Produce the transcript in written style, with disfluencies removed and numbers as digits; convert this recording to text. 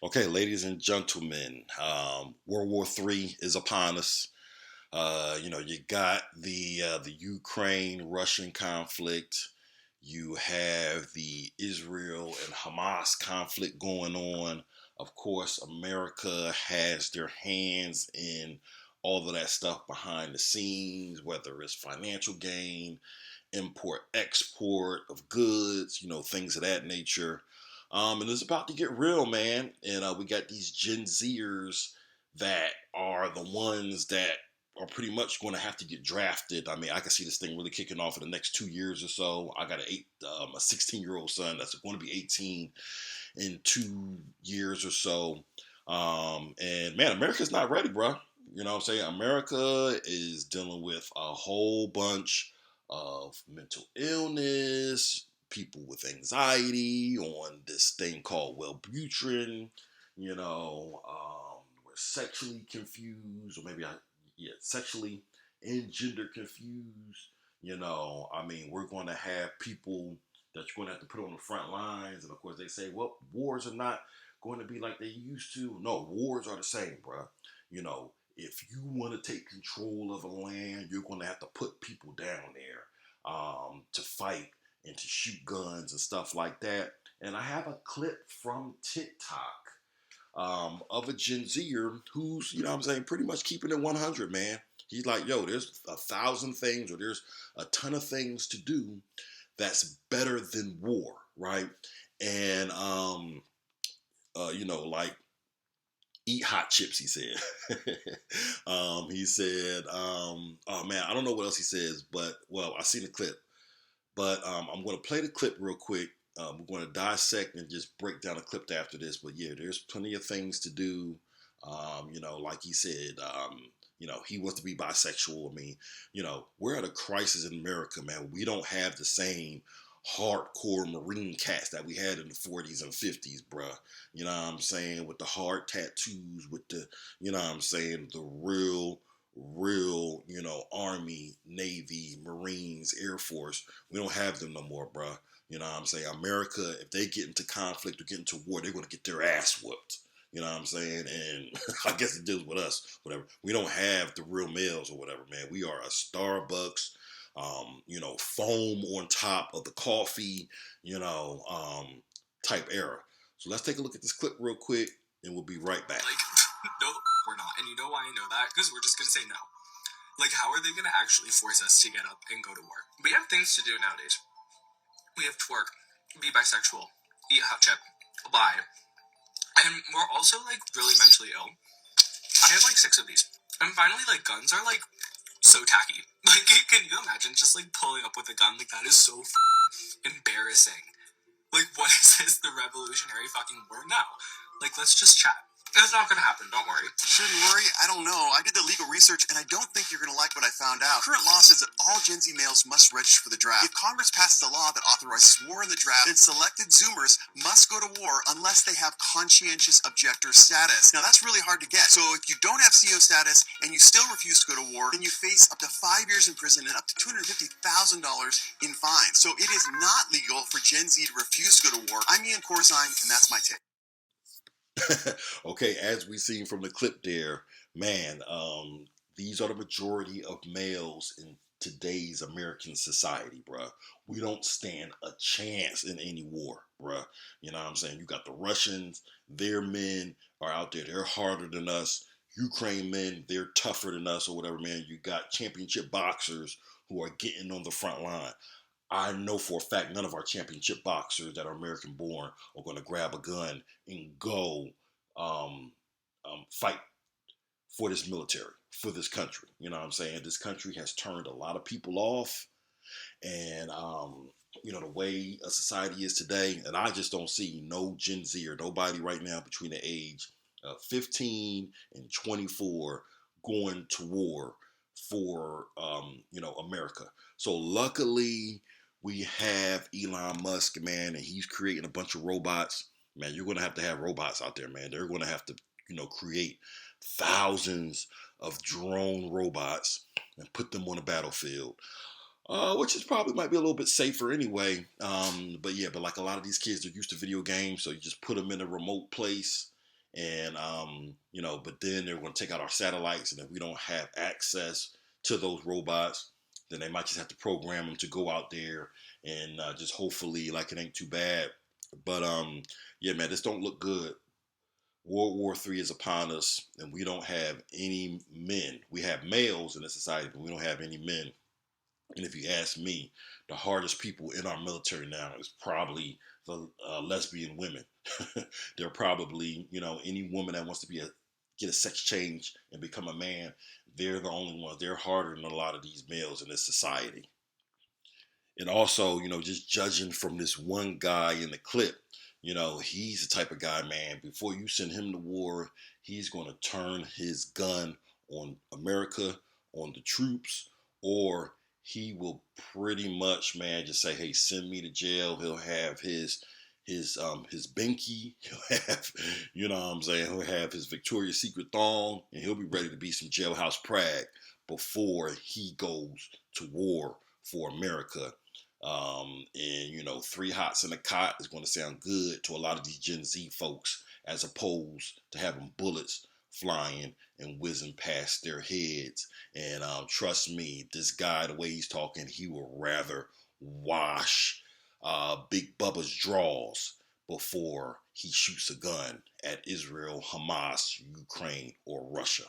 Okay, ladies and gentlemen, World War III is upon us. You got the Ukraine Russian conflict. You have the Israel and Hamas conflict going on. Of course, America has their hands in all of that stuff behind the scenes, whether it's financial gain, import export of goods, things of that nature. And it's about to get real, man. And we got these Gen Zers that are the ones that are pretty much going to have to get drafted. I mean, I can see this thing really kicking off in the next 2 years or so. I got a 16-year-old son that's going to be 18 in 2 years or so. And man, America's not ready, bro. You know what I'm saying? America is dealing with a whole bunch of mental illness, people with anxiety on this thing called Wellbutrin. We're sexually confused, or sexually and gender confused. I mean, we're going to have people that you're going to have to put on the front lines. And of course, they say, well, wars are not going to be like they used to. No, wars are the same, bro. If you want to take control of a land, you're going to have to put people down there to fight and to shoot guns and stuff like that. And I have a clip from TikTok of a Gen Zer who's, pretty much keeping it 100, man. He's like, yo, there's 1,000 things or there's a ton of things to do that's better than war, right? And like eat hot chips, he said. He said, oh man, I don't know what else he says, but well, I seen the clip. But I'm going to play the clip real quick. We're going to dissect and just break down the clip after this. But yeah, there's plenty of things to do. Like he said, he wants to be bisexual. I mean, we're at a crisis in America, man. We don't have the same hardcore Marine cats that we had in the 40s and 50s, bruh. You know what I'm saying? With the hard tattoos, with the, the real, Army, Navy, Marines, Air Force. We don't have them no more, bruh. You know what I'm saying? America, if they get into conflict or get into war, they're going to get their ass whooped. You know what I'm saying? And I guess it deals with us, whatever. We don't have the real males or whatever, man. We are a Starbucks, foam on top of the coffee, type era. So let's take a look at this clip real quick and we'll be right back. Like, no, we're not. And you know why I know that? Because we're just going to say no. Like, how are they going to actually force us to get up and go to war? We have things to do nowadays. We have twerk, be bisexual, eat hot chip, lie. And we're also, like, really mentally ill. I have, like, 6 of these. And finally, like, guns are, like, so tacky. Like, can you imagine just, like, pulling up with a gun? Like, that is so embarrassing. Like, what is this, the Revolutionary fucking War? No. Like, let's just chat. It's not gonna happen, don't worry. Shouldn't worry? I don't know. I did the legal research, and I don't think you're gonna like what I found out. Current law says that all Gen Z males must register for the draft. If Congress passes a law that authorizes war in the draft, then selected Zoomers must go to war unless they have conscientious objector status. Now, that's really hard to get. So if you don't have CO status and you still refuse to go to war, then you face up to 5 years in prison and up to $250,000 in fines. So it is not legal for Gen Z to refuse to go to war. I'm Ian Corzine, and that's my take. Okay, as we seen from the clip there, man, these are the majority of males in today's American society, bruh. We don't stand a chance in any war, bruh. You know what I'm saying? You got the Russians, their men are out there, they're harder than us. Ukraine men, they're tougher than us or whatever, man. You got championship boxers who are getting on the front line. I know for a fact none of our championship boxers that are American born are going to grab a gun and go fight for this military, for this country. You know what I'm saying? This country has turned a lot of people off. And, the way a society is today, and I just don't see no Gen Z or nobody right now between the age of 15 and 24 going to war for, America. So luckily, we have Elon Musk, man, and he's creating a bunch of robots. Man, you're going to have robots out there, man. They're going to have to, create thousands of drone robots and put them on the battlefield. Which is probably might be a little bit safer anyway. But like a lot of these kids are used to video games, so you just put them in a remote place And but then they're going to take out our satellites, and if we don't have access to those robots, then they might just have to program them to go out there and just hopefully like it ain't too bad. But yeah, man, this don't look good. World War III is upon us, and we don't have any men. We have males in the society, but we don't have any men. And if you ask me, the hardest people in our military now is probably the lesbian women. They're probably, any woman that wants to get a sex change and become a man. They're the only ones. They're harder than a lot of these males in this society. And also, just judging from this one guy in the clip, he's the type of guy, man, before you send him to war, he's going to turn his gun on America, on the troops, or he will pretty much, man, just say, hey, send me to jail. He'll have his binky, he'll have, what I'm saying, he'll have his Victoria's Secret thong, and he'll be ready to be some jailhouse prag before he goes to war for America. And three hots in a cot is going to sound good to a lot of these Gen Z folks, as opposed to having bullets flying and whizzing past their heads. And trust me, this guy, the way he's talking, he will rather wash Big Bubba's drawers before he shoots a gun at Israel, Hamas, Ukraine, or Russia.